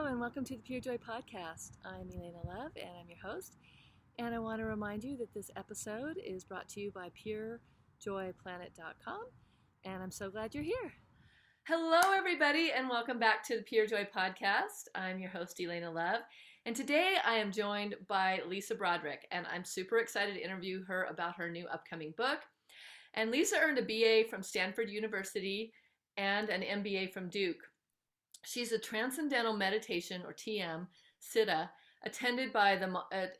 Hello and welcome to the Pure Joy Podcast. I'm Elena Love and I'm your host. And I want to remind you that this episode is brought to you by purejoyplanet.com. And I'm so glad you're here. Hello everybody and welcome back to the Pure Joy Podcast. I'm your host Elena Love. And today I am joined by Lisa Broderick. And I'm super excited to interview her about her new upcoming book. And Lisa earned a BA from Stanford University and an MBA from Duke. She's a Transcendental Meditation, or TM, Sidha,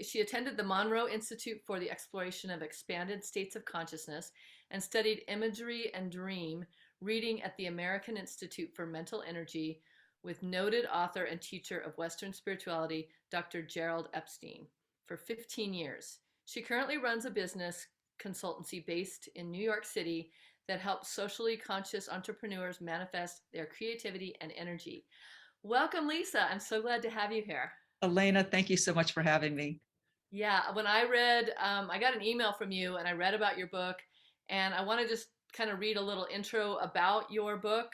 she attended the Monroe Institute for the Exploration of Expanded States of Consciousness and studied imagery and dream reading at the American Institute for Mental Imagery with noted author and teacher of Western spirituality, Dr. Gerald Epstein, for 15 years. She currently runs a business consultancy based in New York City that helps socially conscious entrepreneurs manifest their creativity and energy. Welcome, Lisa. I'm so glad to have you here. Elena, thank you so much for having me. Yeah, when I read, I got an email from you and I read about your book, and I want to just kind of read a little intro about your book,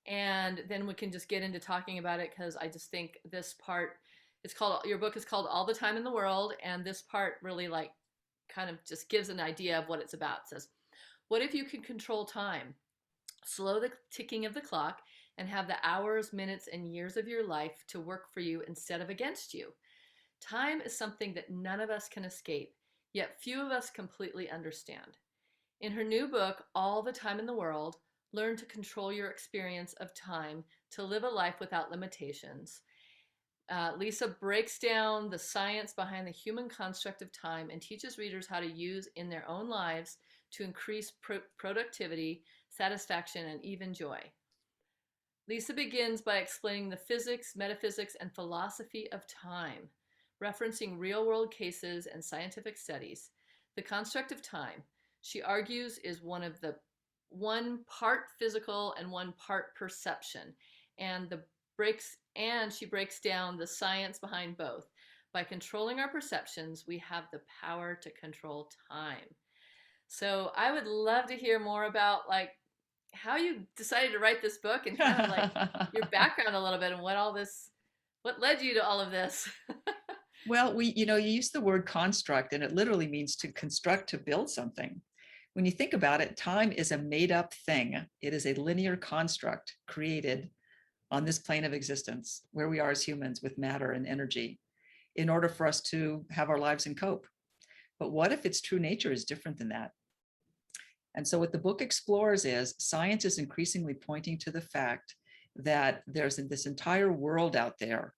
and then we can just get into talking about it, because I just think this part, your book is called All the Time in the World, and this part really kind of just gives an idea of what it's about. It says, what if you could control time, slow the ticking of the clock, and have the hours, minutes, and years of your life to work for you instead of against you? Time is something that none of us can escape, yet few of us completely understand. In her new book, All the Time in the World, Learn to Control Your Experience of Time to Live a Life Without Limitations, Lisa breaks down the science behind the human construct of time and teaches readers how to use in their own lives to increase productivity, satisfaction, and even joy. Lisa begins by explaining the physics, metaphysics, and philosophy of time, referencing real-world cases and scientific studies. The construct of time, she argues, is one part physical and one part perception, and she breaks down the science behind both. By controlling our perceptions, we have the power to control time. So I would love to hear more about how you decided to write this book, and kind of your background a little bit, and what led you to all of this. Well, you use the word construct, and it literally means to construct, to build something. When you think about it, time is a made-up thing. It is a linear construct created on this plane of existence, where we are as humans with matter and energy, in order for us to have our lives and cope. But what if its true nature is different than that? And so what the book explores is science is increasingly pointing to the fact that there's this entire world out there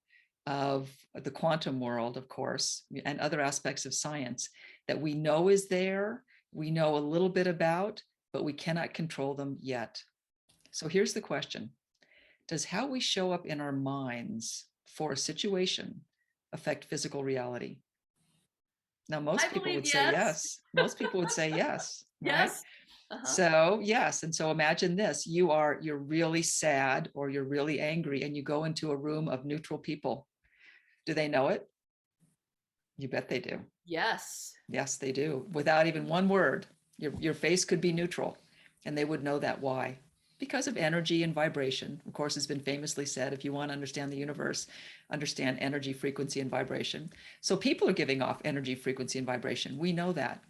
of the quantum world, of course, and other aspects of science that we know is there, we know a little bit about, but we cannot control them yet. So here's the question. Does how we show up in our minds for a situation affect physical reality? Now, most people would say yes. Most people would say yes. Right? Yes. Uh-huh. So yes. And so imagine this, you're really sad or you're really angry, and you go into a room of neutral people. Do they know it? You bet they do. Yes. Yes, they do. Without even one word, your face could be neutral, and they would know that. Why? Because of energy and vibration. Of course, it's been famously said, if you want to understand the universe, understand energy, frequency, and vibration. So people are giving off energy, frequency, and vibration. We know that.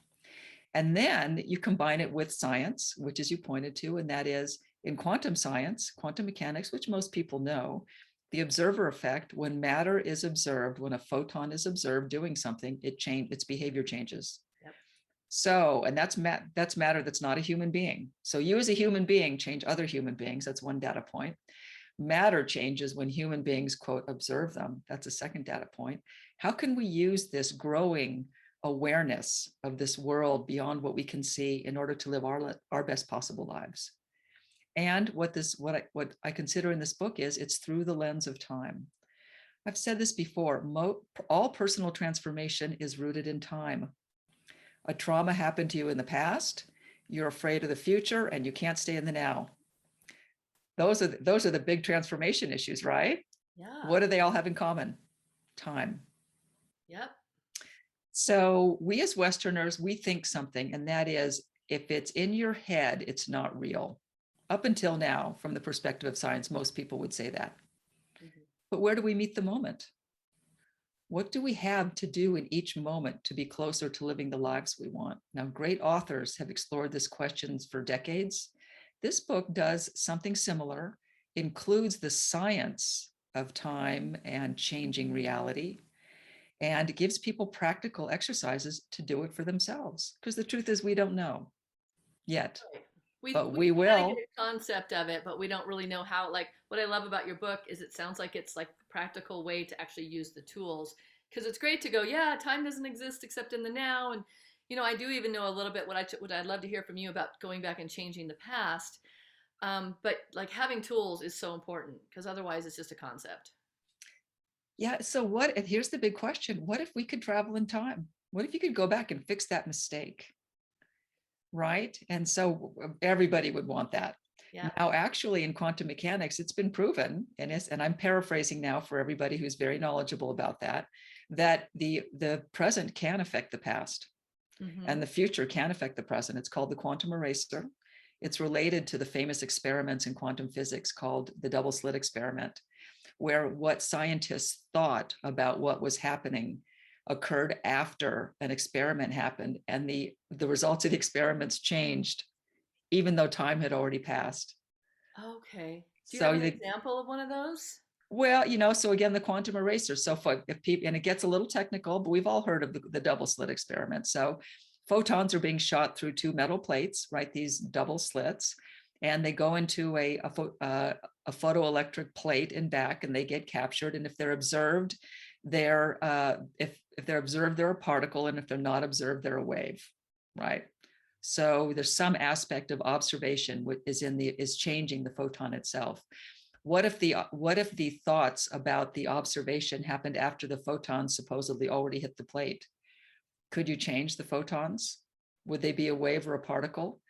And then you combine it with science, which, as you pointed to, and that is in quantum science, quantum mechanics, which most people know, the observer effect, when matter is observed, when a photon is observed doing something, its behavior changes. Yep. So, and that's matter that's not a human being. So you as a human being change other human beings. That's one data point. Matter changes when human beings, quote, observe them. That's a second data point. How can we use this growing awareness of this world beyond what we can see in order to live our best possible lives? And what I consider in this book is, it's through the lens of time. I've said this before, all personal transformation is rooted in time. A trauma happened to you in the past, you're afraid of the future, and you can't stay in the now. Those are the big transformation issues, right? Yeah. What do they all have in common? Time. Yep. So we as Westerners, we think something, and that is, if it's in your head, it's not real. Up until now, from the perspective of science, most people would say that. Mm-hmm. But where do we meet the moment? What do we have to do in each moment to be closer to living the lives we want? Now, great authors have explored this questions for decades. This book does something similar, includes the science of time and changing reality, and gives people practical exercises to do it for themselves. Because the truth is, we don't know yet, Right. but We we kind of get will. a concept of it, but we don't really know how. Like what I love about your book is it sounds like it's like the practical way to actually use the tools. Because it's great to go, yeah, time doesn't exist except in the now, and I do even know a little bit what I'd love to hear from you about going back and changing the past. But like having tools is so important because otherwise it's just a concept. Yeah. So, what, and here's the big question, what if we could travel in time? What if you could go back and fix that mistake? Right. And so everybody would want that. Yeah. Now, actually, in quantum mechanics, it's been proven, and I'm paraphrasing now for everybody who's very knowledgeable about that, that the present can affect the past Mm-hmm. and the future can affect the present. It's called the quantum eraser. It's related to the famous experiments in quantum physics called the double slit experiment, where what scientists thought about what was happening occurred after an experiment happened, and the results of the experiments changed even though time had already passed. Okay. Do you have So an the, example of one of those? well, so again, the quantum eraser. So if people, and it gets a little technical, but we've all heard of the double slit experiment. So photons are being shot through two metal plates, right? These double slits, and they go into a photoelectric plate and back, and they get captured. And if they're observed, if they're observed, they're a particle, and if they're not observed, they're a wave, right? So there's some aspect of observation which is changing the photon itself. What if the thoughts about the observation happened after the photons supposedly already hit the plate? Could you change the photons? Would they be a wave or a particle?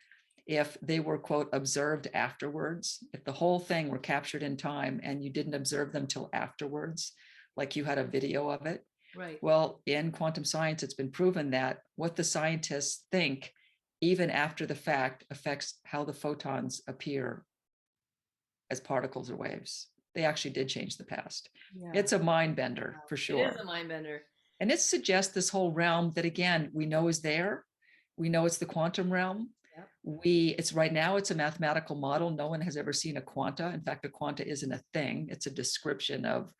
If they were, quote, observed afterwards, if the whole thing were captured in time and you didn't observe them till afterwards, like you had a video of it. Right. Well, in quantum science, it's been proven that what the scientists think, even after the fact, affects how the photons appear as particles or waves. They actually did change the past. Yeah. It's a mind bender Wow. for It is a sure. mind bender. And it suggests this whole realm that, again, we know is there. We know it's the quantum realm. Yep. It's right now, it's a mathematical model. No one has ever seen a quanta. In fact, a quanta isn't a thing. It's a description of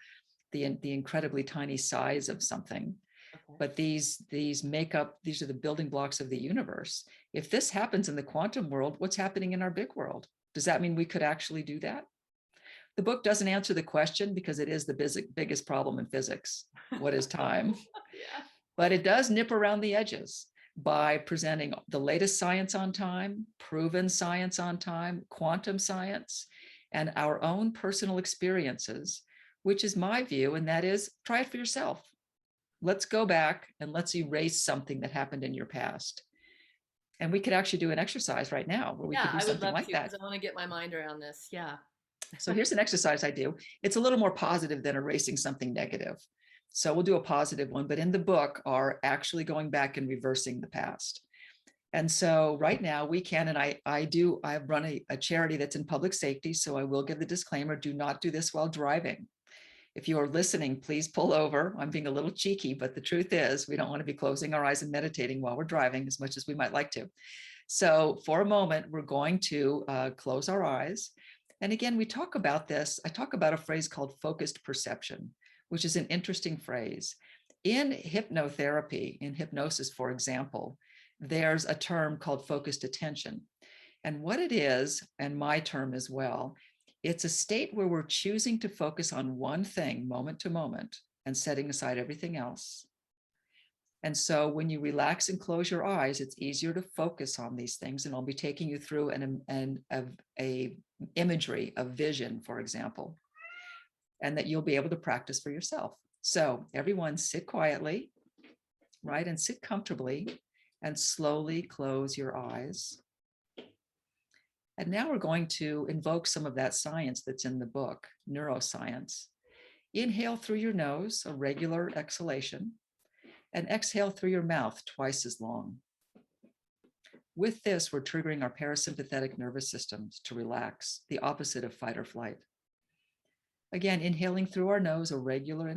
the incredibly tiny size of something. Okay. But these are the building blocks of the universe. If this happens in the quantum world, what's happening in our big world? Does that mean we could actually do that? The book doesn't answer the question because it is the biggest problem in physics. What is time? Yeah. But it does nip around the edges by presenting the latest science on time, proven science on time, quantum science, and our own personal experiences, which is my view, and that is try it for yourself. Let's go back and let's erase something that happened in your past. And we could actually do an exercise right now where we could Yeah, do I would something love like to that. because I want to get my mind around this. Yeah. So here's an exercise I do. It's a little more positive than erasing something negative. So we'll do a positive one, but in the book are actually going back and reversing the past. And so right now we can, and I run a charity that's in public safety. So I will give the disclaimer, do not do this while driving. If you are listening, please pull over. I'm being a little cheeky, but the truth is we don't want to be closing our eyes and meditating while we're driving as much as we might like to. So for a moment, we're going to close our eyes. And again, we talk about this. I talk about a phrase called focused perception, which is an interesting phrase. In hypnotherapy, in hypnosis, for example, there's a term called focused attention. And what it is, and my term as well, it's a state where we're choosing to focus on one thing moment to moment and setting aside everything else. And so when you relax and close your eyes, it's easier to focus on these things. And I'll be taking you through a imagery of vision, for example, and that you'll be able to practice for yourself. So everyone sit quietly, right? And sit comfortably and slowly close your eyes. And now we're going to invoke some of that science that's in the book, neuroscience. Inhale through your nose, a regular exhalation, and exhale through your mouth twice as long. With this, we're triggering our parasympathetic nervous systems to relax, the opposite of fight or flight. Again, inhaling through our nose, a regular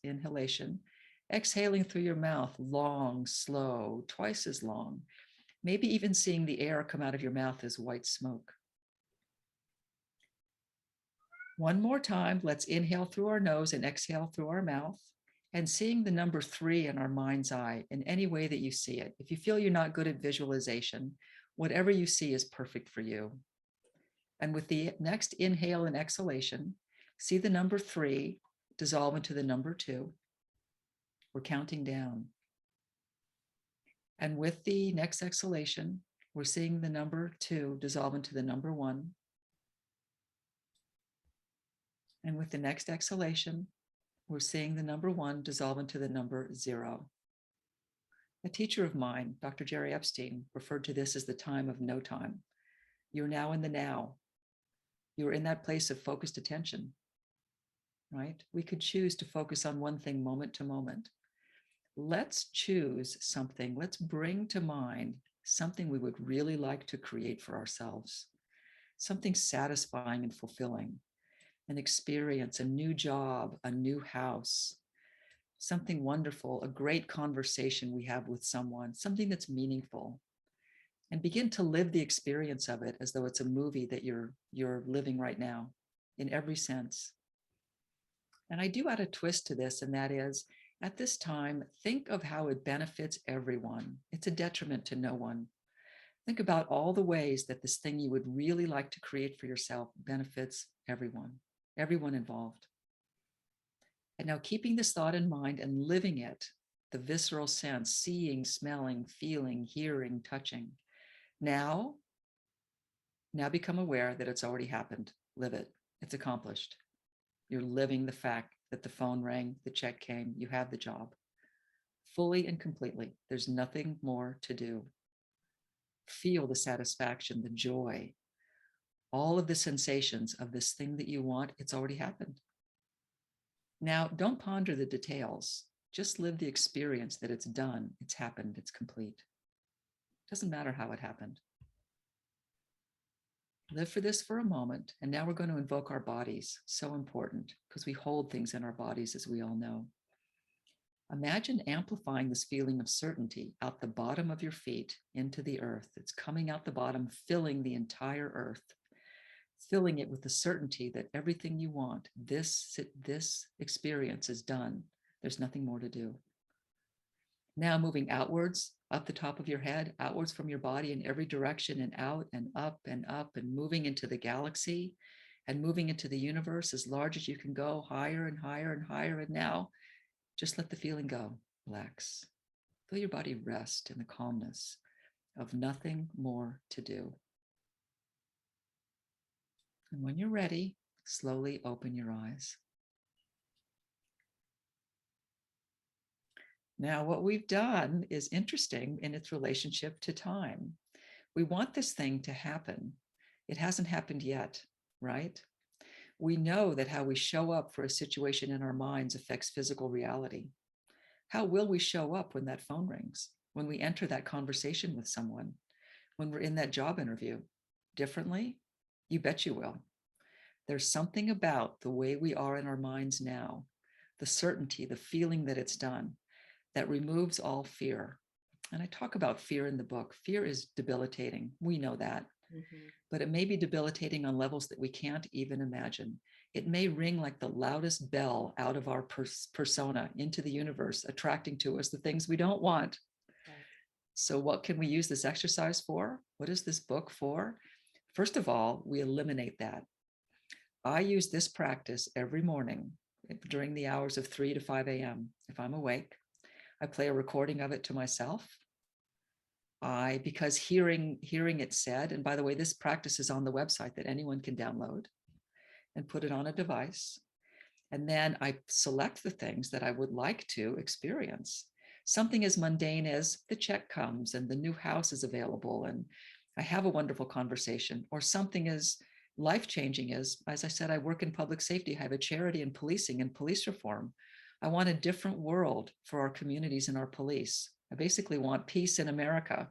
inhalation, exhaling through your mouth, long, slow, twice as long, maybe even seeing the air come out of your mouth as white smoke. One more time, let's inhale through our nose and exhale through our mouth, and seeing the number 3 in our mind's eye in any way that you see it. If you feel you're not good at visualization, whatever you see is perfect for you. And with the next inhale and exhalation, see the number 3 dissolve into the number 2. We're counting down. And with the next exhalation, we're seeing the number 2 dissolve into the number 1. And with the next exhalation, we're seeing the number 1 dissolve into the number 0. A teacher of mine, Dr. Jerry Epstein, referred to this as the time of no time. You're now in the now. You're in that place of focused attention, right? We could choose to focus on one thing moment to moment. Let's choose something. Let's bring to mind something we would really like to create for ourselves, something satisfying and fulfilling, an experience, a new job, a new house, something wonderful, a great conversation we have with someone, something that's meaningful, and begin to live the experience of it as though it's a movie that you're living right now in every sense. And I do add a twist to this, and that is, at this time, think of how it benefits everyone. It's a detriment to no one. Think about all the ways that this thing you would really like to create for yourself benefits everyone involved. And now, keeping this thought in mind and living it, the visceral sense, seeing, smelling, feeling, hearing, touching. Now become aware that it's already happened. Live it. It's accomplished. You're living the fact that the phone rang, the check came, you have the job. Fully and completely. There's nothing more to do. Feel the satisfaction, the joy, all of the sensations of this thing that you want. It's already happened. Now, don't ponder the details. Just live the experience that it's done, it's happened, it's complete. Doesn't matter how it happened. Live for this for a moment. And now we're going to invoke our bodies. So important, because we hold things in our bodies, as we all know. Imagine amplifying this feeling of certainty out the bottom of your feet into the earth. It's coming out the bottom, filling the entire earth, filling it with the certainty that everything you want, this experience is done. There's nothing more to do. Now moving outwards, up the top of your head, outwards from your body in every direction, and out and up and up, and moving into the galaxy and moving into the universe as large as you can go, higher and higher and higher. And now just let the feeling go. Relax. Feel your body rest in the calmness of nothing more to do. And when you're ready, slowly open your eyes. Now, what we've done is interesting in its relationship to time. We want this thing to happen. It hasn't happened yet, right? We know that how we show up for a situation in our minds affects physical reality. How will we show up when that phone rings, when we enter that conversation with someone, when we're in that job interview? Differently? You bet you will. There's something about the way we are in our minds now, the certainty, the feeling that it's done, that removes all fear. And I talk about fear in the book. Fear is debilitating. We know that. Mm-hmm. But it may be debilitating on levels that we can't even imagine. It may ring like the loudest bell out of our persona into the universe, attracting to us the things we don't want. Right. So what can we use this exercise for? What is this book for? First of all, we eliminate that. I use this practice every morning during the hours of 3 to 5 a.m. if I'm awake. I play a recording of it to myself. Because hearing it said, and by the way, this practice is on the website that anyone can download and put it on a device. And then I select the things that I would like to experience. Something as mundane as the check comes and the new house is available and I have a wonderful conversation, or something as life-changing as I said, I work in public safety. I have a charity in policing and police reform. I want a different world for our communities and our police. I basically want peace in America.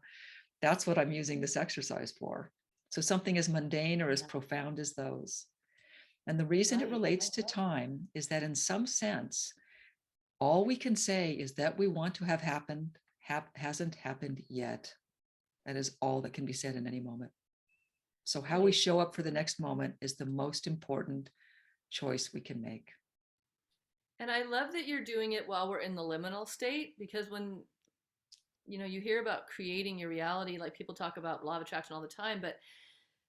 That's what I'm using this exercise for. So something as mundane or as profound as those. And the reason it Right. relates to time is that in some sense, all we can say is that we want to have happened hasn't happened yet. That is all that can be said in any moment. So how we Right. show up for the next moment is the most important choice we can make. And I love that you're doing it while we're in the liminal state, because when you hear about creating your reality, like people talk about law of attraction all the time, but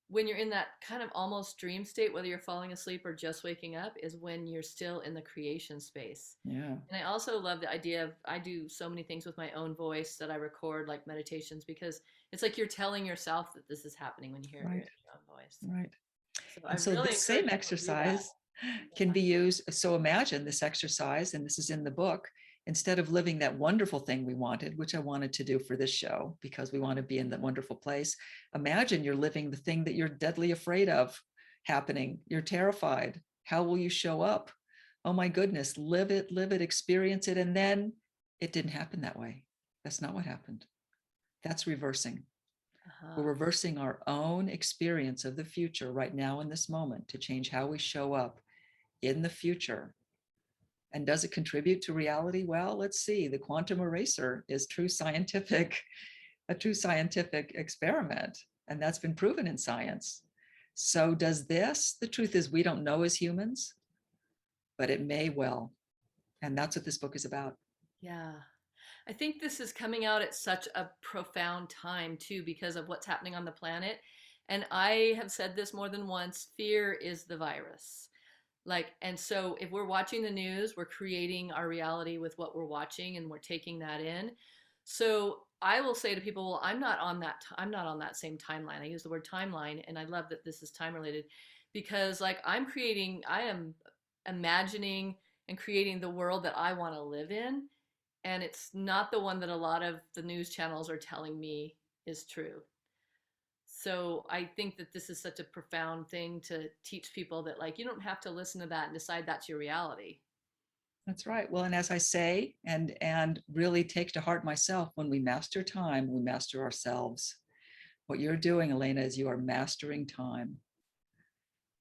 when you're in that kind of almost dream state, whether you're falling asleep or just waking up, is when you're still in the creation space. Yeah, And I also love the idea of, I do so many things with my own voice that I record, like meditations, because it's like you're telling yourself that this is happening when you hear your right, own voice. right. So I And so really this encourage same people to do that. exercise can be used. So imagine this exercise, and this is in the book. Instead of living that wonderful thing we wanted, which I wanted to do for this show, because we want to be in that wonderful place, imagine you're living the thing that you're deadly afraid of happening. You're terrified. How will you show up? Oh my goodness, live it, experience it. And then it didn't happen that way. That's not what happened. That's reversing. We're Uh-huh. reversing our own experience of the future right now in this moment to change how we show up in the future. And does it contribute to reality? Well, let's see. The quantum eraser is a true scientific experiment, and that's been proven in science. So does this? The truth is we don't know as humans, but it may well. And that's what this book is about. Yeah. I think this is coming out at such a profound time too, because of what's happening on the planet. And I have said this more than once, fear is the virus. Like, and so if we're watching the news, we're creating our reality with what we're watching and we're taking that in. So I will say to people, well, I'm not on that same timeline. I use the word timeline, and I love that this is time related, because like I am imagining and creating the world that I want to live in, and it's not the one that a lot of the news channels are telling me is true. So I think that this is such a profound thing to teach people, that like you don't have to listen to that and decide that's your reality. That's right. Well, and as I say, and really take to heart myself, when we master time, we master ourselves. What you're doing, Elena, is you are mastering time.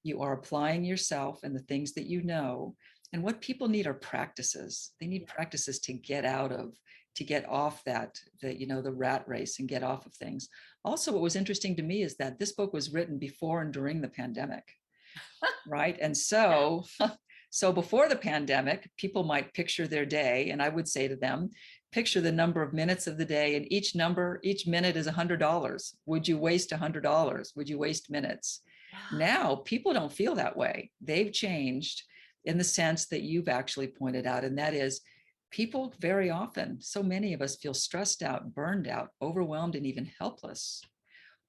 You are applying yourself and the things that you know. And what people need are practices. They need Yeah. practices to get out of, to get off the rat race and get off of things. Also, what was interesting to me is that this book was written before and during the pandemic, right? And Yeah. so before the pandemic, people might picture their day, and I would say to them, picture the number of minutes of the day, and each minute is $100. Would you waste $100? Would you waste minutes? Yeah. Now, people don't feel that way. They've changed in the sense that you've actually pointed out, and that is people very often, so many of us feel stressed out, burned out, overwhelmed, and even helpless.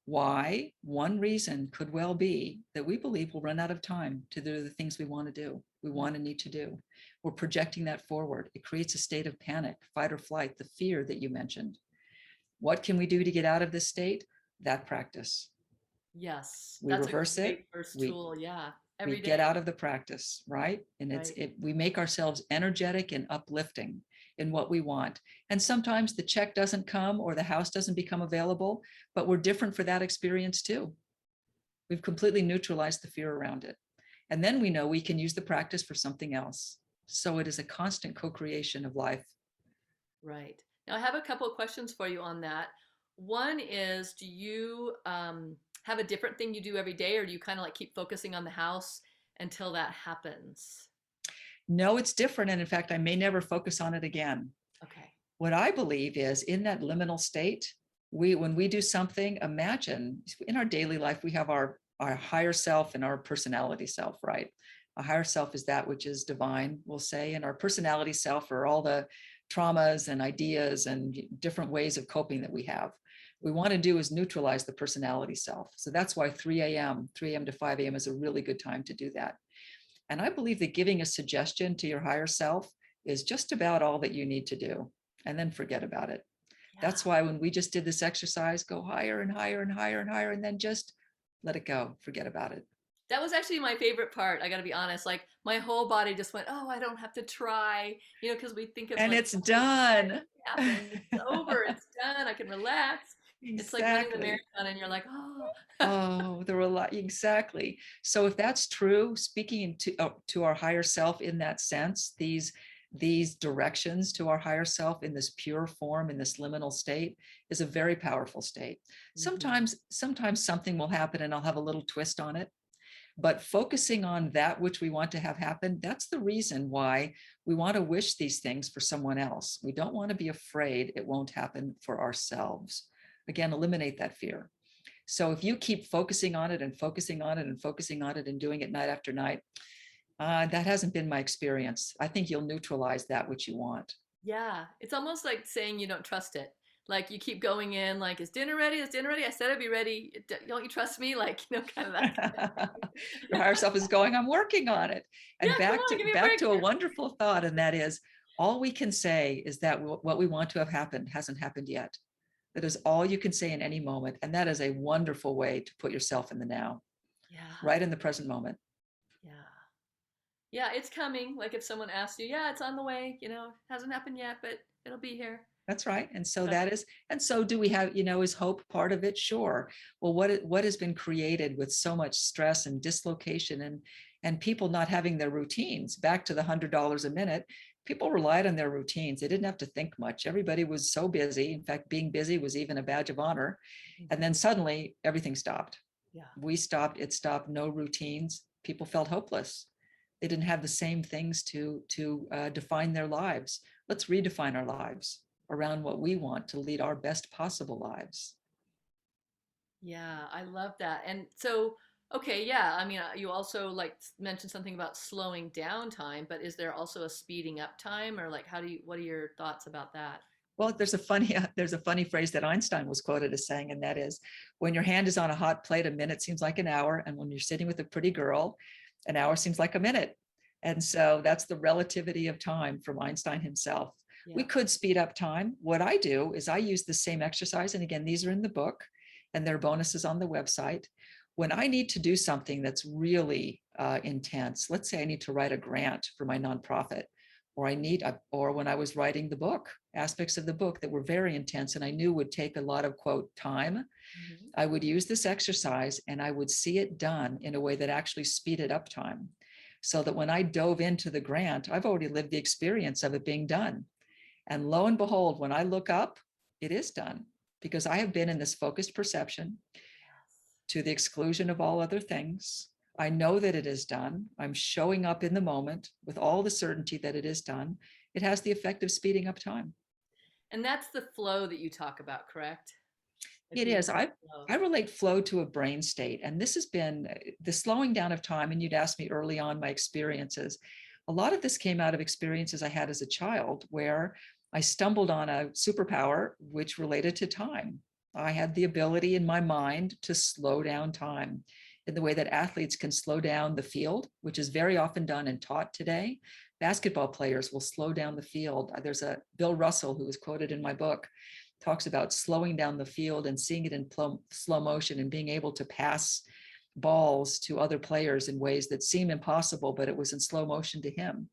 Why? One reason could well be that we believe we'll run out of time to do the things we want to do, we want to need to do. We're projecting that forward. It creates a state of panic, fight or flight, the fear that you mentioned. What can we do to get out of this state? That practice. Yes. We That's a reverse it. great first We tool. Yeah. we Every get day. out of the practice, right? And Right. we make ourselves energetic and uplifting in what we want. And sometimes the check doesn't come or the house doesn't become available, but we're different for that experience too. We've completely neutralized the fear around it. And then we know we can use the practice for something else. So it is a constant co-creation of life. Right. Now I have a couple of questions for you on that. One is, do you have a different thing you do every day, or do you kind of like keep focusing on the house until that happens? No, it's different. And in fact, I may never focus on it again. Okay. What I believe is in that liminal state, when we do something, imagine in our daily life, we have our higher self and our personality self, right? A higher self is that which is divine, we'll say, and our personality self are all the traumas and ideas and different ways of coping that we have. What we want to do is neutralize the personality self. So that's why 3 a.m. to 5 a.m. is a really good time to do that. And I believe that giving a suggestion to your higher self is just about all that you need to do, and then forget about it. Yeah. That's why when we just did this exercise, go higher and higher and higher and higher, and then just let it go, forget about it. That was actually my favorite part. I got to be honest. Like my whole body just went, "Oh, I don't have to try," because we think of And like it's the whole time done. it happened. It's over. It's done. I can relax. It's like running the Exactly. marathon and you're like, oh, Oh, there were a lot. Exactly. So if that's true, speaking to our higher self in that sense, these directions to our higher self in this pure form, in this liminal state, is a very powerful state. mhm. Sometimes something will happen and I'll have a little twist on it. But focusing on that which we want to have happen, that's the reason why we want to wish these things for someone else. We don't want to be afraid it won't happen for ourselves. Again, eliminate that fear. So if you keep focusing on it and focusing on it and focusing on it and doing it night after night, that hasn't been my experience. I think you'll neutralize that which you want. Yeah, it's almost like saying you don't trust it. Like you keep going in, like, is dinner ready? Is dinner ready? I said I'd be ready. Don't you trust me? Like, kind of that. Your higher self is going, I'm working on it. Yeah, And come back on, to give me a back break to a here. wonderful thought, and that is all we can say is that what we want to have happened hasn't happened yet. That is all you can say in any moment. And that is a wonderful way to put yourself in the now, Yeah, right in the present moment. yeah. Yeah, it's coming. Like if someone asks you, yeah, it's on the way, hasn't happened yet, but it'll be here. That's right. And so Trust that is, and so do we have, is hope part of it? Sure. Well, what has been created with so much stress and dislocation and people not having their routines? Back to the $100 a minute, people relied on their routines. They didn't have to think much. Everybody was so busy. In fact, being busy was even a badge of honor. it. And Mhm. then suddenly everything stopped. Yeah. We stopped, it stopped, no routines. People felt hopeless. They didn't have the same things to define their lives. Let's redefine our lives around what we want to lead our best possible lives. Yeah, I love that. And so, okay, yeah, I mean, you also like mentioned something about slowing down time, but is there also a speeding up time or like what are your thoughts about that? Well, there's a funny phrase that Einstein was quoted as saying, and that is, when your hand is on a hot plate, a minute seems like an hour, and when you're sitting with a pretty girl, an hour seems like a minute. And so that's the relativity of time from Einstein himself. We Yeah. could speed up time. What I do is I use the same exercise, and again, these are in the book, and there are bonuses on the website. When I need to do something that's really intense, let's say I need to write a grant for my nonprofit, or when I was writing the book, aspects of the book that were very intense and I knew would take a lot of quote time, Mhm. I would use this exercise and I would see it done in a way that actually speeded up time. So that when I dove into the grant, I've already lived the experience of it being done. And lo and behold, when I look up, it is done because I have been in this focused perception to the exclusion of all other things. I know that it is done. I'm showing up in the moment with all the certainty that it is done. It has the effect of speeding up time. And that's the flow that you talk about, correct? Like It being is. in I flow. I relate flow to a brain state, and this has been the slowing down of time. And you'd asked me early on my experiences. A lot of this came out of experiences I had as a child, where I stumbled on a superpower which related to time. I had the ability in my mind to slow down time in the way that athletes can slow down the field, which is very often done and taught today. Basketball players will slow down the field. There's a Bill Russell who is quoted in my book, talks about slowing down the field and seeing it in slow motion and being able to pass balls to other players in ways that seem impossible, but it was in slow motion to him.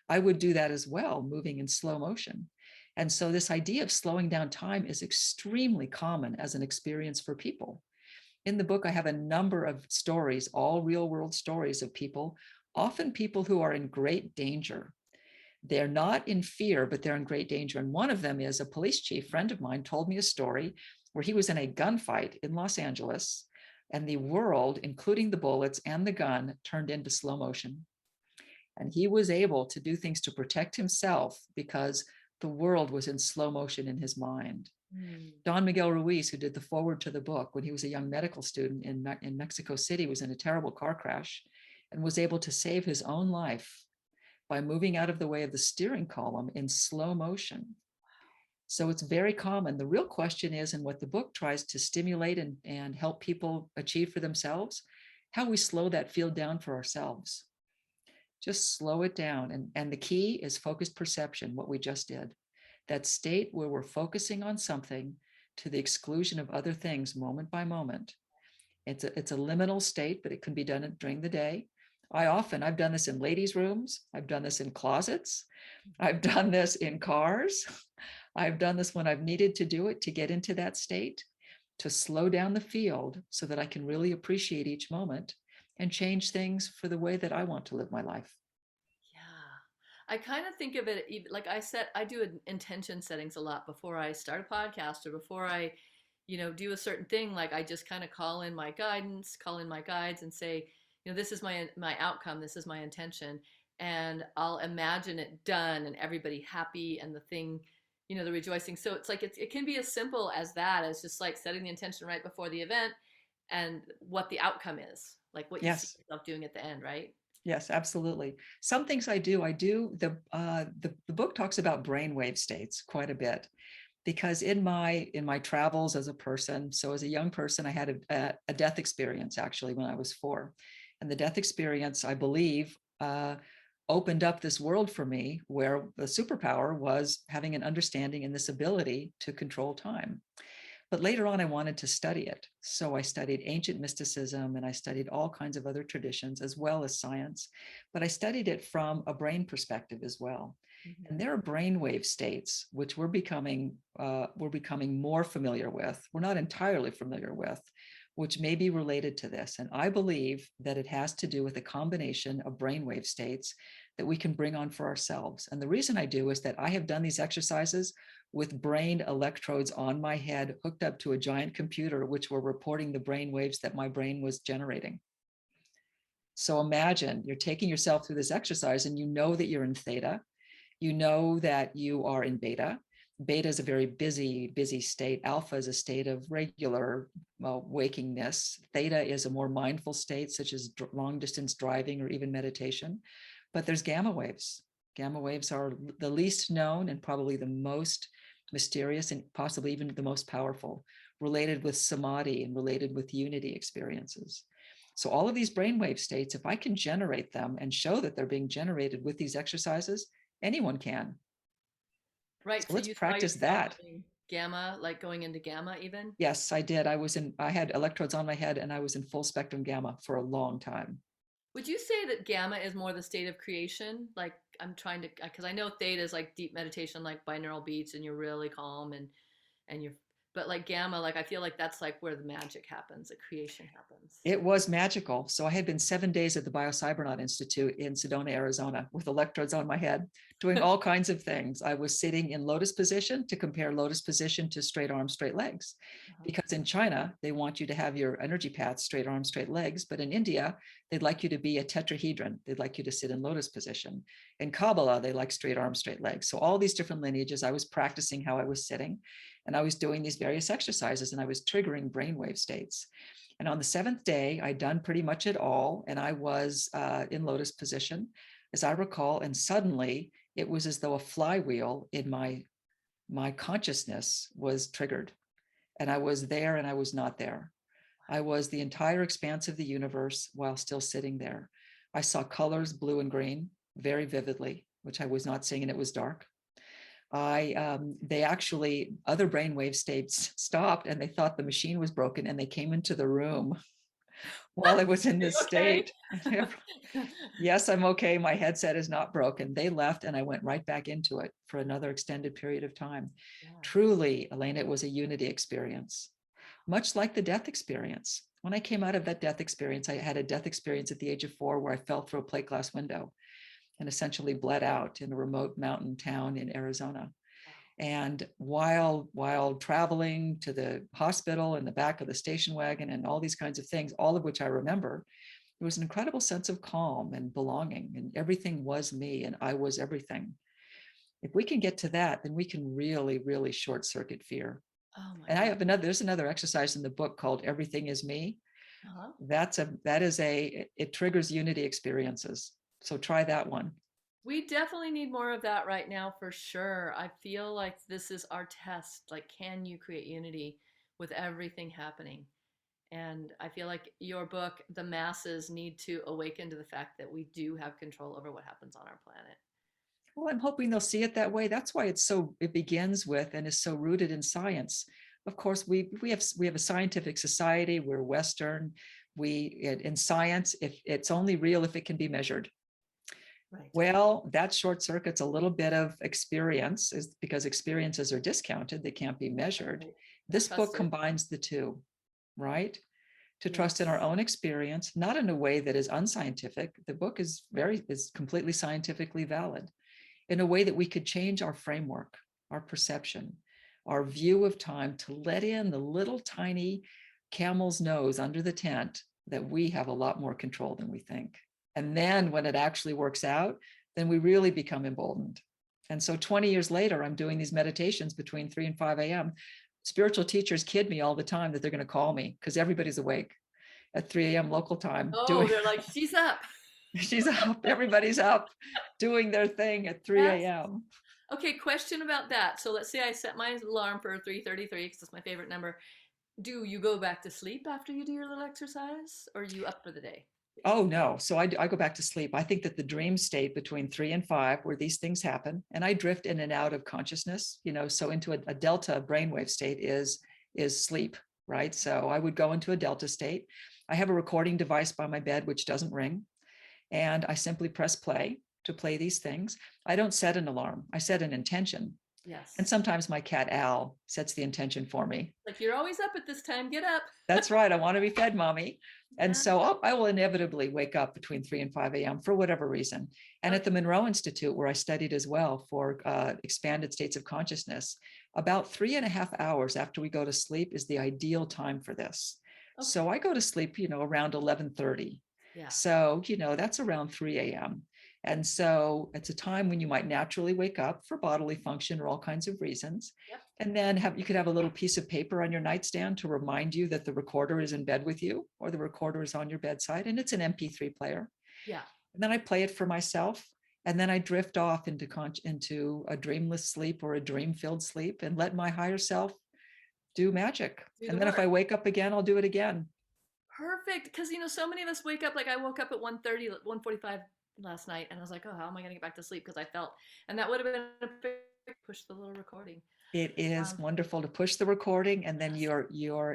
I would do that as well, moving in slow motion. And so this idea of slowing down time is extremely common as an experience for people. In the book, I have a number of stories, all real world stories of people, often people who are in great danger. They're not in fear, but they're in great danger. And one of them is a police chief friend of mine told me a story where he was in a gunfight in Los Angeles, and the world, including the bullets and the gun, turned into slow motion. And he was able to do things to protect himself because the world was in slow motion in his mind. Mm. Don Miguel Ruiz, who did the foreword to the book when he was a young medical student in Mexico City, was in a terrible car crash and was able to save his own life by moving out of the way of the steering column in slow motion. So it's very common. The real question is, and what the book tries to stimulate and help people achieve for themselves, how we slow that field down for ourselves. Just slow it down. And the key is focused perception, what we just did. That state where we're focusing on something to the exclusion of other things moment by moment. It's a liminal state, but it can be done during the day. I've done this in ladies' rooms. I've done this in closets. I've done this in cars. I've done this when I've needed to do it to get into that state. to slow down the field so that I can really appreciate each moment and change things for the way that I want to live my life. Yeah. I kind of think of it like I do intention settings a lot before I start a podcast or before I, do a certain thing. Like I just kind of call in my guidance, call in my guides and say, this is my outcome, this is my intention. And I'll imagine it done and everybody happy and the thing, the rejoicing. So it's like it can be as simple as that, as just like setting the intention right before the event and what the outcome is, like what you see Yes. yourself doing at the end, right? Yes, absolutely. Some things I do, the book talks about brainwave states quite a bit because in my travels as a person, so as a young person, I had a death experience actually when I was 4. And the death experience, I believe, opened up this world for me where the superpower was having an understanding and this ability to control time. But later on, I wanted to study it. So I studied ancient mysticism and I studied all kinds of other traditions as well as science. But I studied it from a brain perspective as well. Mhm. And there are brainwave states which we're becoming more familiar with. We're not entirely familiar with, which may be related to this. And I believe that it has to do with a combination of brainwave states that we can bring on for ourselves. And the reason I do is that I have done these exercises with brain electrodes on my head hooked up to a giant computer, which were reporting the brain waves that my brain was generating. So imagine you're taking yourself through this exercise and you know that you're in theta, you know that you are in beta. Beta is a very busy state. Alpha is a state of regular wakingness. Theta is a more mindful state, such as long distance driving or even meditation. But there's gamma waves. Gamma waves are the least known and probably the most mysterious and possibly even the most powerful, related with samadhi and related with unity experiences. So all of these brainwave states, if I can generate them and show that they're being generated with these exercises, anyone can. Right. So So let's you saw practice yourself that. doing gamma, like going into gamma even? Yes, I did. I had electrodes on my head and I was in full spectrum gamma for a long time. Would you say that gamma is more the state of creation? Like I'm trying to, because I know theta is like deep meditation, like binaural beats, and you're really calm and you're, but like gamma, like I feel like that's like where the magic happens, the creation happens. It was magical. So I had been 7 days at the Biocybernaut Institute in Sedona, Arizona, with electrodes on my head, doing all kinds of things. I was sitting in lotus position to compare lotus position to straight arms, straight legs. Uh-huh. Because in China, they want you to have your energy paths, straight arms, straight legs. But in India, they'd like you to be a tetrahedron. They'd like you to sit in lotus position. In Kabbalah, they like straight arms, straight legs. So all these different lineages, I was practicing how I was sitting and I was doing these various exercises and I was triggering brainwave states. And on the 7th day, I'd done pretty much it all. And I was in lotus position, as I recall. And suddenly it was as though a flywheel in my consciousness was triggered. And I was there and I was not there. I was the entire expanse of the universe while still sitting there. I saw colors, blue and green, very vividly, which I was not seeing, and it was dark. They actually, other brainwave states stopped and they thought the machine was broken and they came into the room while I was in Are this you okay? state. Yes, I'm okay. My headset is not broken. They left and I went right back into it for another extended period of time. Yeah. Truly, Elena, it was a unity experience, much like the death experience. When I came out of that death experience, I had a death experience at the age of 4 where I fell through a plate glass window and essentially bled out in a remote mountain town in Arizona. Wow. And while traveling to the hospital in the back of the station wagon and all these kinds of things, all of which I remember, there was an incredible sense of calm and belonging, and everything was me and I was everything. If we can get to that, then we can really, really short circuit fear. Oh my And God. there's another exercise in the book called Everything is Me. Uh-huh. It triggers unity experiences. So try that one. We definitely need more of that right now for sure. I feel like this is our test. Like, can you create unity with everything happening? And I feel like your book, the masses need to awaken to the fact that we do have control over what happens on our planet. Well, I'm hoping they'll see it that way. That's why it begins with and is so rooted in science. Of course, we have a scientific society. We're Western. In science, if it's only real if it can be measured. Right. Well, that short circuits a little bit of experience, is because experiences are discounted. They can't be measured. Right. This book Trust it. combines the two, right? To trust in our Yes. own experience, not in a way that is unscientific. The book is completely scientifically valid, in a way that we could change our framework, our perception, our view of time, to let in the little tiny camel's nose under the tent that we have a lot more control than we think. And then when it actually works out, then we really become emboldened. And so 20 years later, I'm doing these meditations between 3 and 5 a.m. Spiritual teachers kid me all the time that they're going to call me because everybody's awake at 3 a.m. local time Oh, doing, they're like, she's up. she's up, everybody's up doing their thing at 3 Yes. a.m. Okay, question about that. So let's say I set my alarm for 3:33 because it's my favorite number. Do you go back to sleep after you do your little exercise, or are you up for the day? Oh no. So I go back to sleep. I think that the dream state between 3 and 5, where these things happen, and I drift in and out of consciousness, so into a delta brainwave state is sleep, right? So I would go into a delta state. I have a recording device by my bed, which doesn't ring. And I simply press play to play these things. I don't set an alarm. I set an intention. And Yes. sometimes my cat Al sets the intention for me. Like you're always up at this time. Get up. That's right. I want to be fed, mommy. And Yeah. so I will inevitably wake up between 3 and 5 a.m. for whatever reason. And at Okay. the Monroe Institute, where I studied as well for expanded states of consciousness, about 3.5 hours after we go to sleep is the ideal time for this. Okay. So I go to sleep, around 11:30. Yeah. So, that's around 3 a.m. And so it's a time when you might naturally wake up for bodily function or all kinds of reasons. Yep. And then you could have a little piece of paper on your nightstand to remind you that the recorder is in bed with you, or the recorder is on your bedside, and it's an MP3 player. Yeah. And then I play it for myself. And then I drift off into a dreamless sleep or a dream-filled sleep and let my higher self do magic. Do the And then if I work. wake up again, I'll do it again. Perfect. Because so many of us wake up, like I woke up at 1:30, 1:45 last night, and I was like, oh, how am I going to get back to sleep? Because I felt, and that would have been a big push the little recording. It is Um, wonderful to push the recording, and then yes.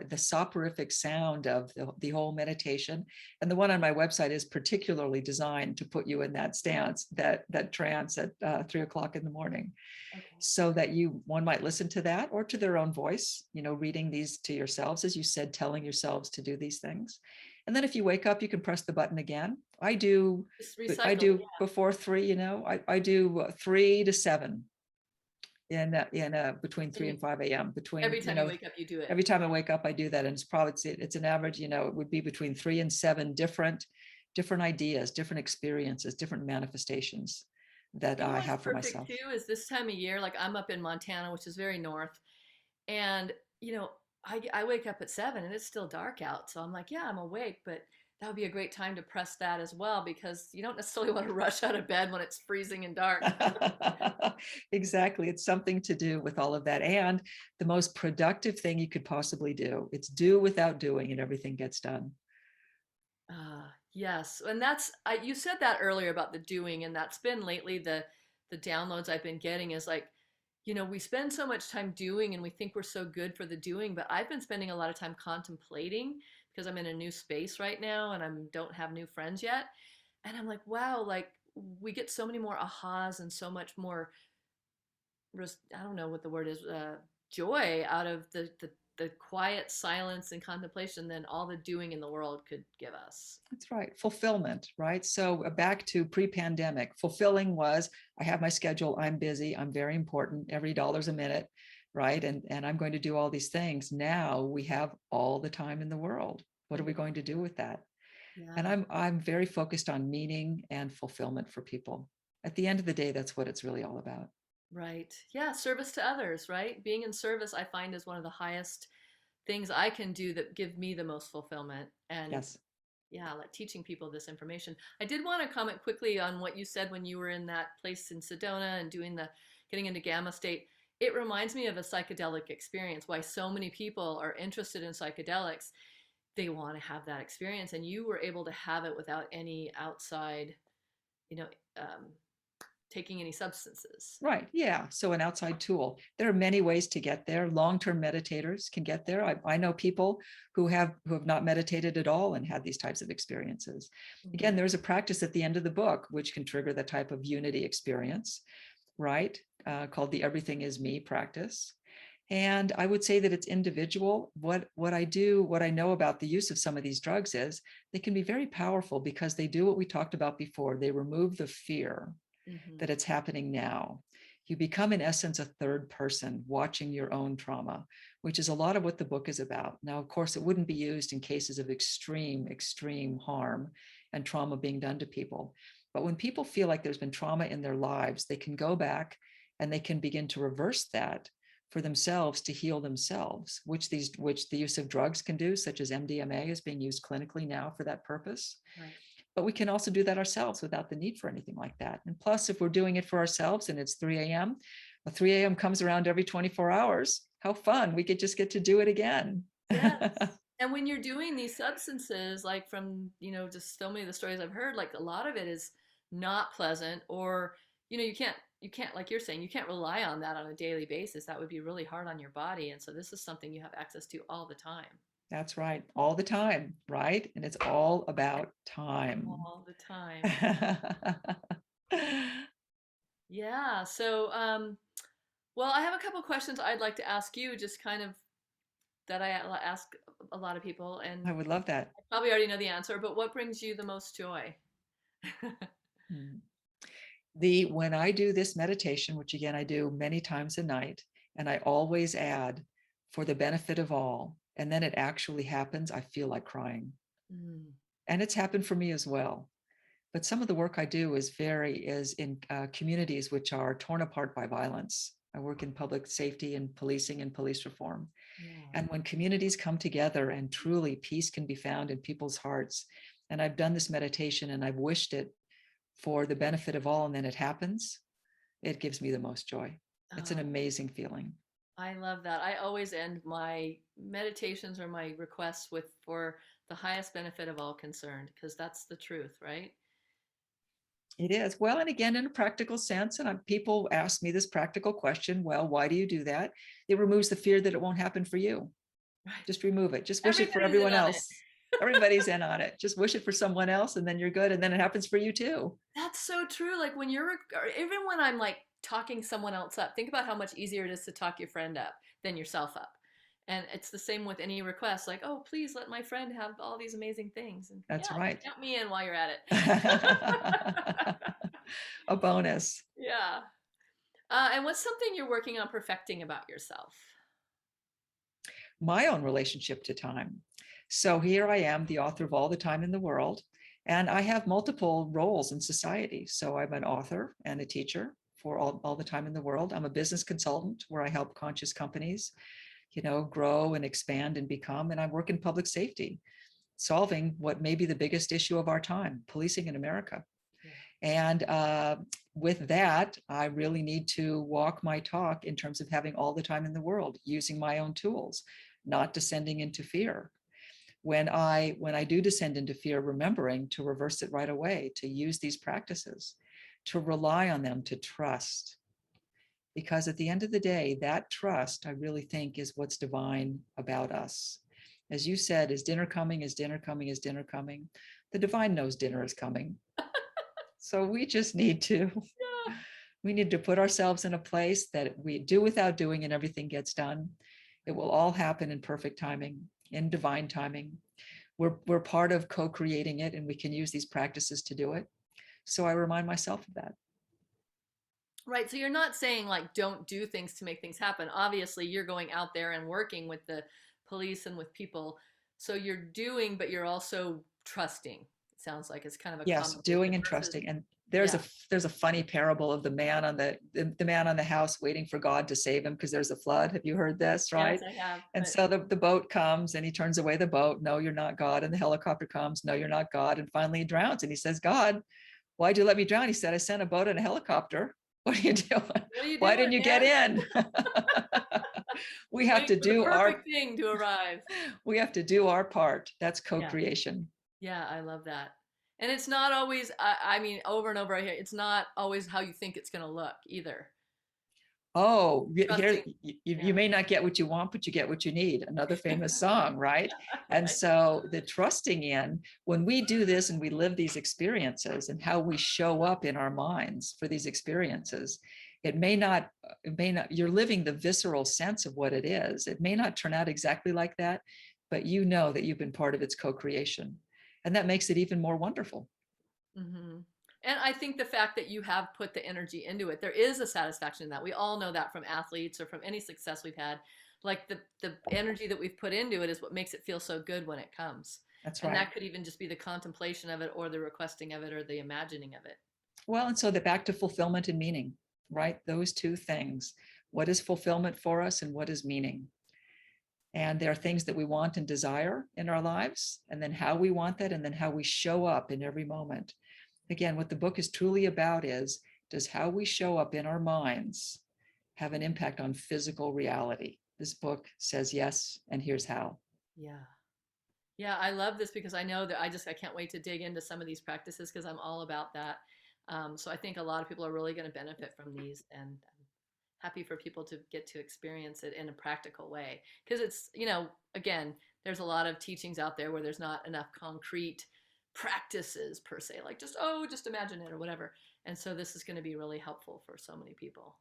the soporific sound of the whole meditation. And the one on my website is particularly designed to put you in that stance, that trance at 3 o'clock in the morning, Okay. so that one might listen to that or to their own voice, reading these to yourselves, as you said, telling yourselves to do these things. And then if you wake up, you can press the button again. I do Just I recycle. do before 3, I do 3 to 7 in between And 3 and 5 a.m. between, every time you wake up, you do it. every time I wake up, I do that. And it's an average, it would be between 3 and 7 different ideas, different experiences, different manifestations that You know I what's have for perfect myself. too is this time of year, like I'm up in Montana, which is very north, and I wake up at 7 and it's still dark out. So I'm like, yeah, I'm awake, but that would be a great time to press that as well because you don't necessarily want to rush out of bed when it's freezing and dark. Exactly. It's something to do with all of that. And the most productive thing you could possibly do. It's do without doing, and everything gets done. Yes, and you said that earlier about the doing, and that's been lately the downloads I've been getting is like, we spend so much time doing and we think we're so good for the doing, but I've been spending a lot of time contemplating because I'm in a new space right now and I don't have new friends yet. And I'm like, wow, like we get so many more ahas and so much more, I don't know what the word is, joy out of the quiet silence and contemplation than all the doing in the world could give us. That's right. Fulfillment, right? So back to pre-pandemic, fulfilling was I have my schedule, I'm busy, I'm very important, every dollar's a minute, right? And I'm going to do all these things. Now we have all the time in the world. What are we going to do with that? And Yeah. I'm very focused on meaning and fulfillment for people. At the end of the day, that's what it's really all about. Right. Yeah, service to others, right? Being in service, I find, is one of the highest things I can do that give me the most fulfillment. And Yes. yeah, like teaching people this information. I did want to comment quickly on what you said when you were in that place in Sedona and getting into gamma state. It reminds me of a psychedelic experience, why so many people are interested in psychedelics. They want to have that experience, and you were able to have it without any outside, you know, um, taking any substances. Right. Yeah. So an outside tool. There are many ways to get there. Long-term meditators can get there. I know people who have not meditated at all and had these types of experiences. Again, Mm-hmm. there's a practice at the end of the book which can trigger the type of unity experience, right? Called the everything is me practice. And I would say that it's individual. What I know about the use of some of these drugs is they can be very powerful because they do what we talked about before. They remove the fear Mm-hmm. that it's happening now. You become, in essence, a third person watching your own trauma, which is a lot of what the book is about. Now, of course, it wouldn't be used in cases of extreme harm and trauma being done to people. But when people feel like there's been trauma in their lives, they can go back and they can begin to reverse that for themselves to heal themselves, which the use of drugs can do, such as MDMA is being used clinically now for that purpose. Right. But we can also do that ourselves without the need for anything like that. And plus, if we're doing it for ourselves and it's 3 a.m., 3 a.m. comes around every 24 hours. How fun. We could just get to do it again. Yes. And when you're doing these substances, like from, just so many of the stories I've heard, like a lot of it is not pleasant, or, you can't, like you're saying, you can't rely on that on a daily basis. That would be really hard on your body. And so this is something you have access to all the time. That's right. All the time, right? And it's all about time. All the time. Yeah. So, well, I have a couple questions I'd like to ask you, just kind of that I ask a lot of people, and I would love that. I probably already know the answer, but what brings you the most joy? Hmm. When I do this meditation, which again I do many times a night, and I always add for the benefit of all, and then it actually happens, I feel like crying. Mm, And it's happened for me as well. But some of the work I do is in communities which are torn apart by violence. I work in public safety and policing and police reform. yeah. And when communities come together and truly peace can be found in people's hearts, and I've done this meditation and I've wished it for the benefit of all, and then it happens, it gives me the most joy. It's an Oh, amazing feeling. I love that. I always end my meditations or my requests with for the highest benefit of all concerned, because that's the truth, right? It is. Well, and again, in a practical sense, and people ask me this practical question, well, why do you do that? It removes the fear that it won't happen for you. Right. Just remove it. Just wish it for Everybody's in everyone on it. else. Everybody's in on it. Just wish it for someone else, and then you're good. And then it happens for you too. That's so true. Like when you're, or even when I'm like talking someone else up, think about how much easier it is to talk your friend up than yourself up. And it's the same with any request, like, oh, please let my friend have all these amazing things. And yeah, That's right. count me in while you're at A it. bonus. Yeah. And what's something you're working on perfecting about yourself? My own relationship to time. So here I am, the author of All the Time in the World, and I have multiple roles in society. So I'm an author and a teacher for all the time in the world. I'm a business consultant where I help conscious companies, grow and expand and become. And I work in public safety, solving what may be the biggest issue of our time, policing in America. Yeah. And with that, I really need to walk my talk in terms of having all the time in the world, using my own tools, not descending into fear. When I do descend into fear, remembering to reverse it right away, to use these practices, to rely on them, to trust. Because at the end of the day, that trust, I really think, is what's divine about us. As you said, is dinner coming? Is dinner coming? Is dinner coming? The divine knows dinner is coming. So Yeah. we need to put ourselves in a place that we do without doing and everything gets done. It will all happen in perfect timing, in divine timing. We're part of co-creating it, and we can use these practices to do it. So I remind myself of that. Right. So you're not saying like don't do things to make things happen. Obviously, you're going out there and working with the police and with people. So you're doing, but you're also trusting. It sounds like it's kind of a Yes, combination doing and versus, trusting. And yeah. there's a funny parable of the man on the man on the house waiting for God to save him because there's a flood. Have you heard this? Yes, Right. I have. And But so the boat comes and he turns away the boat. No, you're not God. And the helicopter comes. No, you're not God. And finally he drowns. And he says, God, why'd you let me drown? He said, I sent a boat and a helicopter. What are you doing? what are you Why doing, didn't you get man? in? We have Waiting to for the do our perfect thing to arrive. we have to do our part. That's Yeah. co-creation. Yeah, I love that. And it's not always, I mean, over and over I hear, it's not always how you think it's going to look either. Oh, here Trusting. you Yeah. may not get what you want, but you get what you need. Another famous song, right? And Right. so the trusting in, when we do this and we live these experiences and how we show up in our minds for these experiences, it may not, you're living the visceral sense of what it is. It may not turn out exactly like that, but you know that you've been part of its co-creation. And that makes it even more wonderful. Hmm. And I think the fact that you have put the energy into it, there is a satisfaction in that. We all know that from athletes or from any success we've had. Like the energy that we've put into it is what makes it feel so good when it comes. That's And right. that could even just be the contemplation of it or the requesting of it or the imagining of it. Well, and so the back to fulfillment and meaning, right? Those two things. What is fulfillment for us and what is meaning? And there are things that we want and desire in our lives, and then how we want that, and then how we show up in every moment. Again, what the book is truly about is, does how we show up in our minds have an impact on physical reality? This book says yes, and here's how. Yeah. Yeah, I love this because I know that I can't wait to dig into some of these practices because I'm all about that. So I think a lot of people are really going to benefit from these, and I'm happy for people to get to experience it in a practical way. Because it's, again, there's a lot of teachings out there where there's not enough concrete practices per se, like just imagine it or whatever. And so this is going to be really helpful for so many people.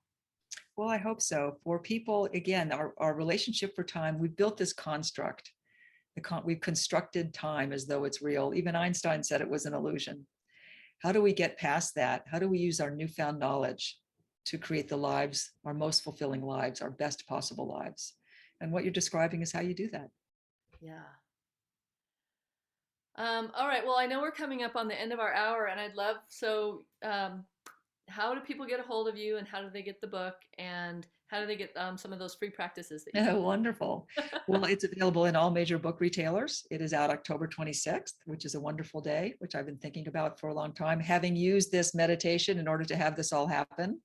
Well, I hope so. For people, again, our relationship for time, we've built this construct. We've constructed time as though it's real. Even Einstein said it was an illusion. How do we get past that? How do we use our newfound knowledge to create the lives, our most fulfilling lives, our best possible lives? And what you're describing is how you do that. Yeah. All right. Well, I know we're coming up on the end of our hour, and I'd love how do people get a hold of you, and how do they get the book, and how do they get some of those free practices that you Oh, talked wonderful. Well, it's available in all major book retailers. It is out October 26th, which is a wonderful day, which I've been thinking about for a long time, having used this meditation in order to have this all happen.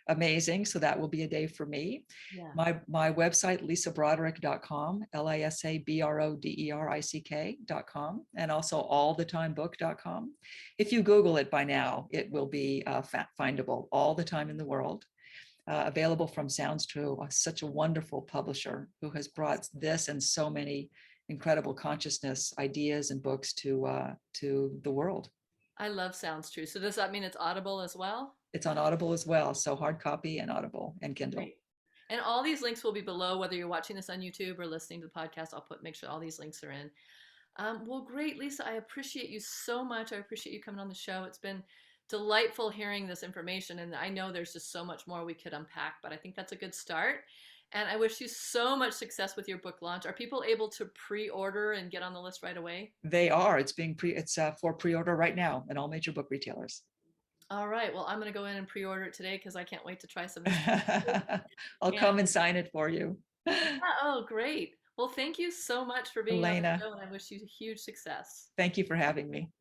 Amazing. So that will be a day for me. about? Yeah. My website, lisabroderick.com, LISABRODERICK.com, and also allthetimebook.com. If you Google it by now, it will be findable all the time in the world. Available from Sounds True, such a wonderful publisher who has brought this and so many incredible consciousness ideas and books to the world. I love Sounds True. So does that mean it's Audible as well? It's on Audible as well, so hard copy and Audible and Kindle. Great. And all these links will be below, whether you're watching this on YouTube or listening to the podcast. Make sure all these links are in. Well, great, Lisa. I appreciate you so much. I appreciate you coming on the show. It's been delightful hearing this information, and I know there's just so much more we could unpack, but I think that's a good start. And I wish you so much success with your book launch. Are people able to pre-order and get on the list right away? They are. It's for pre-order right now in all major book retailers. All right. Well, I'm going to go in and pre-order it today because I can't wait to try some of this. I'll And come and sign it for you. yeah, oh, great. Well, thank you so much for being on the Elena, show, and I wish you huge success. thank you for having me.